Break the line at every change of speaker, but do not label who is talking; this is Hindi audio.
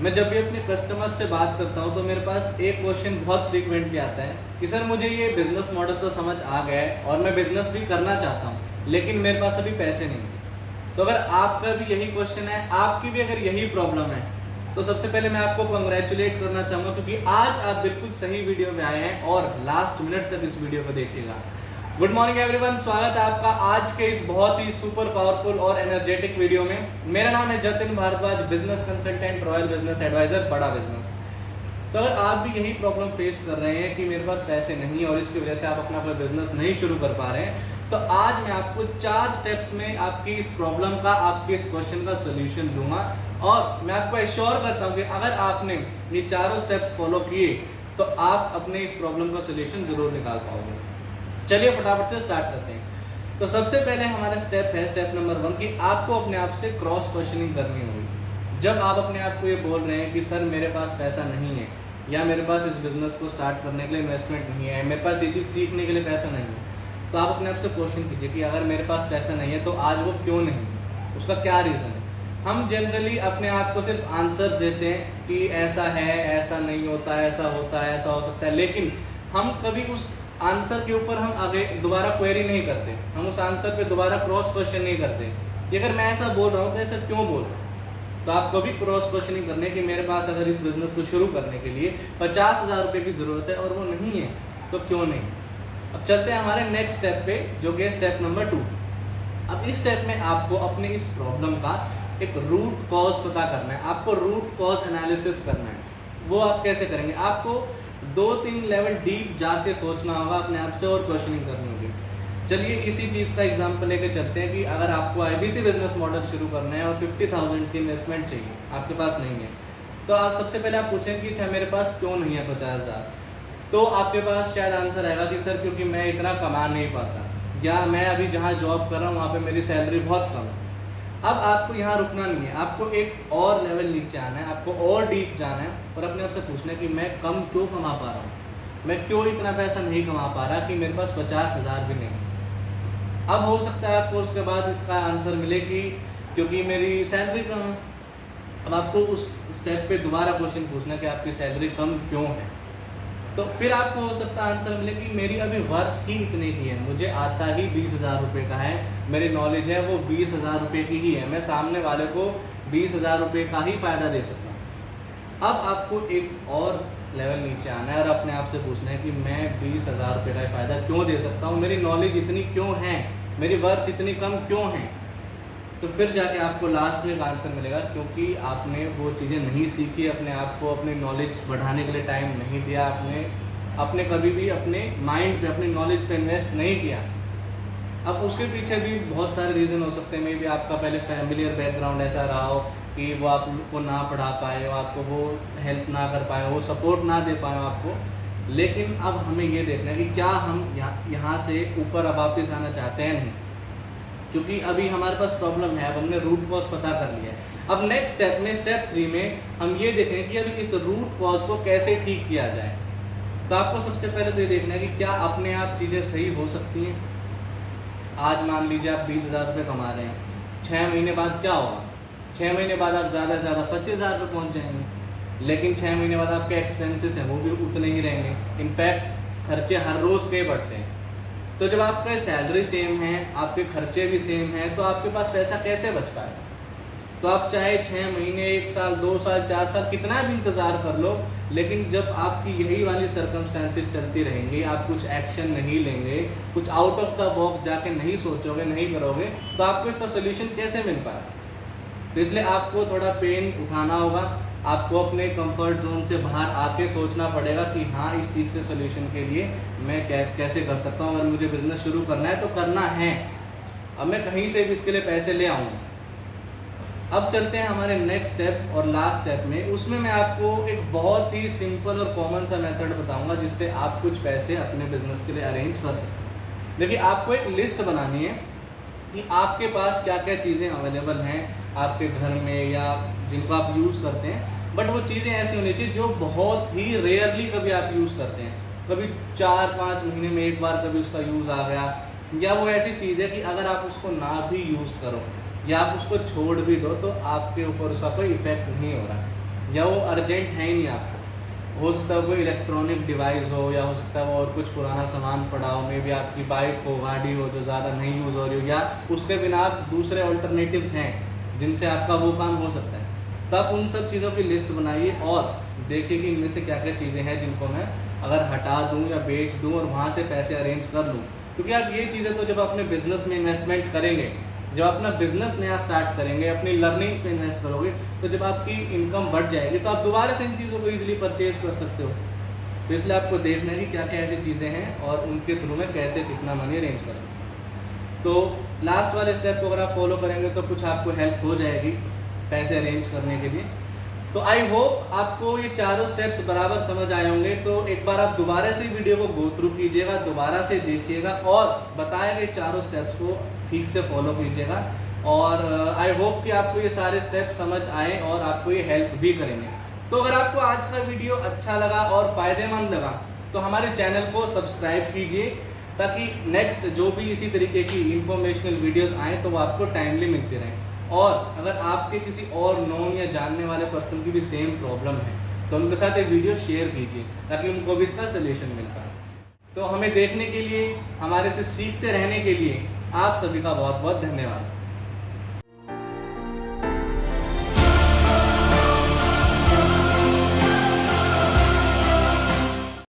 मैं जब भी अपने कस्टमर से बात करता हूँ तो मेरे पास एक क्वेश्चन बहुत फ्रीक्वेंटली आता है कि सर मुझे ये बिज़नेस मॉडल तो समझ आ गया है और मैं बिज़नेस भी करना चाहता हूँ, लेकिन मेरे पास अभी पैसे नहीं हैं। तो अगर आपका भी यही क्वेश्चन है, आपकी भी अगर यही प्रॉब्लम है, तो सबसे पहले मैं आपको कंग्रेचुलेट करना चाहूँगा, क्योंकि आज आप बिल्कुल सही वीडियो में आए हैं और लास्ट मिनट तक इस वीडियो को देखिएगा। गुड मॉर्निंग एवरीवन, स्वागत है आपका आज के इस बहुत ही सुपर पावरफुल और एनर्जेटिक वीडियो में। मेरा नाम है Jatin Bhardwaj, business consultant, royal business adviser, बड़ा बिजनेस। तो अगर आप भी यही प्रॉब्लम फेस कर रहे हैं कि मेरे पास पैसे नहीं है और इसकी वजह से आप अपना कोई बिजनेस नहीं शुरू कर पा रहे हैं, तो आज मैं आपको 4 स्टेप्स में आपकी इस प्रॉब्लम का, आपके इस क्वेश्चन का सोल्यूशन दूंगा। और मैं आपको एश्योर करता हूँ कि अगर आपने ये चारों स्टेप्स फॉलो किए तो आप अपने इस प्रॉब्लम का सोल्यूशन जरूर निकाल पाओगे। चलिए फटाफट से स्टार्ट करते हैं। तो सबसे पहले हमारा स्टेप है, स्टेप नंबर 1, कि आपको अपने आप से क्रॉस क्वेश्चनिंग करनी होगी। जब आप अपने आप को ये बोल रहे हैं कि सर मेरे पास पैसा नहीं है, या मेरे पास इस बिज़नेस को स्टार्ट करने के लिए इन्वेस्टमेंट नहीं है, मेरे पास ये चीज़ सीखने के लिए पैसा नहीं है, तो आप अपने आप से क्वेश्चन कीजिए कि अगर मेरे पास पैसा नहीं है तो आज वो क्यों नहीं है, उसका क्या रीज़न है। हम जनरली अपने आप को सिर्फ आंसर्स देते हैं कि ऐसा है, ऐसा नहीं होता है, ऐसा होता है, ऐसा हो सकता है, लेकिन हम कभी उस आंसर के ऊपर हम आगे दोबारा क्वेरी नहीं करते, हम उस आंसर पे दोबारा क्रॉस क्वेश्चन नहीं करते कि अगर मैं ऐसा बोल रहा हूँ तो ऐसा क्यों बोल रहा हूँ। तो आपको भी क्रॉस क्वेश्चनिंग करने कि मेरे पास अगर इस बिज़नेस को शुरू करने के लिए 50,000 रुपये की ज़रूरत है और वो नहीं है तो क्यों नहीं। अब चलते हैं हमारे नेक्स्ट स्टेप पे, जो कि स्टेप नंबर 2। अब इस स्टेप में आपको अपने इस प्रॉब्लम का एक रूट कॉज पता करना है, आपको रूट कॉज एनालिसिस करना है। वो आप कैसे करेंगे? आपको 2-3 लेवल डीप जाके सोचना होगा अपने आप से और क्वेश्चनिंग करनी होगी। चलिए इसी चीज़ का एग्जांपल लेके चलते हैं कि अगर आपको आईबीसी बिजनेस मॉडल शुरू करना है और 50,000 की इन्वेस्टमेंट चाहिए, आपके पास नहीं है, तो आप सबसे पहले आप पूछेंगे कि अच्छा मेरे पास क्यों नहीं है 50,000। तो आपके पास शायद आंसर आएगा कि सर क्योंकि मैं इतना कमा नहीं पाता, या मैं अभी जहाँ जॉब कर रहा हूँ वहाँ पर मेरी सैलरी बहुत कम है। अब आपको यहाँ रुकना नहीं है, आपको एक और लेवल नीचे आना है, आपको और डीप जाना है और अपने आप से पूछना है कि मैं कम क्यों कमा पा रहा हूँ, मैं क्यों इतना पैसा नहीं कमा पा रहा कि मेरे पास 50,000 भी नहीं। अब हो सकता है आपको उसके बाद इसका आंसर मिले कि क्योंकि मेरी सैलरी कम है। अब आपको उस स्टेप पे दोबारा क्वेश्चन पूछना है कि आपकी सैलरी कम क्यों है। तो फिर आपको हो सकता है आंसर मिले कि मेरी अभी वर्थ ही इतने की है, मुझे आता ही 20,000 रुपये का है, मेरी नॉलेज है वो 20,000 रुपये की ही है, मैं सामने वाले को 20,000 रुपये का ही फ़ायदा दे सकता हूँ। अब आपको एक और लेवल नीचे आना है और अपने आप से पूछना है कि मैं 20,000 रुपये का फ़ायदा क्यों दे सकता हूँ, मेरी नॉलेज इतनी क्यों है, मेरी वर्थ इतनी कम क्यों है। तो फिर जाके आपको लास्ट में एक आंसर मिलेगा, क्योंकि आपने वो चीज़ें नहीं सीखी, अपने आप को अपनी नॉलेज बढ़ाने के लिए टाइम नहीं दिया, आपने कभी भी अपने माइंड पे, अपनी नॉलेज पे इन्वेस्ट नहीं किया। अब उसके पीछे भी बहुत सारे रीज़न हो सकते हैं। मे बी आपका पहले फैमिलियर बैकग्राउंड ऐसा रहा हो कि वो आपको ना पढ़ा पाए हो, आपको वो हेल्प ना कर पाए हो, वो सपोर्ट ना दे पाए हो आपको। लेकिन अब हमें ये देखना है कि क्या हम यहाँ से ऊपर अब वापस आना चाहते हैं नहीं, क्योंकि अभी हमारे पास प्रॉब्लम है, अब हमने रूट कॉज पता कर लिया है। अब नेक्स्ट स्टेप में, स्टेप 3 में हम ये देखें कि अभी इस रूट कॉज को कैसे ठीक किया जाए। तो आपको सबसे पहले तो ये देखना है कि क्या अपने आप चीज़ें सही हो सकती हैं। आज मान लीजिए आप 20,000 रुपये कमा रहे हैं, 6 महीने बाद क्या होगा? 6 महीने बाद आप ज़्यादा से ज़्यादा 25,000 रुपये पहुँच जाएंगे, लेकिन 6 महीने बाद आपके एक्सपेंसेस हैं वो भी उतने ही रहेंगे। इनफैक्ट खर्चे हर रोज़ के बढ़ते हैं। तो जब आपका सैलरी सेम है, आपके खर्चे भी सेम हैं, तो आपके पास पैसा कैसे बच पाएगा? तो आप चाहे 6 महीने, 1 साल, 2 साल, 4 साल कितना भी इंतज़ार कर लो, लेकिन जब आपकी यही वाली सर्कमस्टेंसेस चलती रहेंगी, आप कुछ एक्शन नहीं लेंगे, कुछ आउट ऑफ द बॉक्स जाके नहीं सोचोगे, नहीं करोगे, तो आपको इसका सोल्यूशन कैसे मिल पाएगा? तो इसलिए आपको थोड़ा पेन उठाना होगा, आपको अपने कंफर्ट जोन से बाहर आके सोचना पड़ेगा कि हाँ इस चीज़ के सोल्यूशन के लिए मैं कैसे कर सकता हूँ। अगर मुझे बिज़नेस शुरू करना है तो करना है, अब मैं कहीं से भी इसके लिए पैसे ले आऊँगा। अब चलते हैं हमारे नेक्स्ट स्टेप और लास्ट स्टेप में। उसमें मैं आपको एक बहुत ही सिंपल और कॉमन सा मेथड बताऊँगा जिससे आप कुछ पैसे अपने बिज़नेस के लिए अरेंज कर सकते हैं। देखिए आपको एक लिस्ट बनानी है कि आपके पास क्या क्या चीज़ें अवेलेबल हैं आपके घर में या जिनको आप यूज़ करते हैं, बट वो चीज़ें ऐसी होनी चाहिए जो बहुत ही रेयरली कभी आप यूज़ करते हैं, कभी 4-5 महीने में एक बार कभी उसका यूज़ आ गया, या वो ऐसी चीज़ है कि अगर आप उसको ना भी यूज़ करो या आप उसको छोड़ भी दो तो आपके ऊपर उसका कोई इफेक्ट नहीं हो रहा। या वो अर्जेंट है ही नहीं आपको, हो सकता है कोई इलेक्ट्रॉनिक डिवाइस हो, या हो सकता है वो और कुछ पुराना सामान पड़ा हो, मे बी आपकी बाइक हो, गाड़ी हो जो ज़्यादा नहीं यूज़ हो रही हो, या उसके बिना आप दूसरे ऑल्टरनेटिव्स हैं जिनसे आपका वो काम हो सकता है। तो आप उन सब चीज़ों की लिस्ट बनाइए और देखिए कि इनमें से क्या क्या चीज़ें हैं जिनको मैं अगर हटा दूँ या बेच दूँ और वहाँ से पैसे अरेंज कर लूँ। क्योंकि आप ये चीज़ें तो जब अपने बिज़नेस में इन्वेस्टमेंट करेंगे, जब अपना बिज़नेस नया स्टार्ट करेंगे, अपनी लर्निंग्स में इन्वेस्ट करोगे, तो जब आपकी इनकम बढ़ जाएगी तो आप दोबारा से इन चीज़ों को ईज़िली परचेज़ कर सकते हो। तो इसलिए आपको देखना है कि क्या क्या ऐसी चीज़ें हैं और उनके थ्रू में कैसे कितना मनी अरेंज कर सकते हैं। तो लास्ट वाले स्टेप को अगर आप फॉलो करेंगे तो कुछ आपको हेल्प हो जाएगी पैसे अरेंज करने के लिए। तो आई होप आपको ये चारों स्टेप्स बराबर समझ आए होंगे। तो एक बार आप दोबारा से वीडियो को गो थ्रू कीजिएगा, दोबारा से देखिएगा और बताए गए चारों स्टेप्स को ठीक से फॉलो कीजिएगा। और आई होप कि आपको ये सारे स्टेप्स समझ आए और आपको ये हेल्प भी करेंगे। तो अगर आपको आज का वीडियो अच्छा लगा और फ़ायदेमंद लगा तो हमारे चैनल को सब्सक्राइब कीजिए, ताकि नेक्स्ट जो भी इसी तरीके की इंफॉर्मेशनल वीडियोस आएँ तो वो आपको टाइमली मिलती रहें। और अगर आपके किसी और नोन या जानने वाले पर्सन की भी सेम प्रॉब्लम है तो उनके साथ ये वीडियो शेयर कीजिए ताकि उनको भी इसका सलूशन मिल पाए। तो हमें देखने के लिए, हमारे से सीखते रहने के लिए आप सभी का बहुत बहुत धन्यवाद।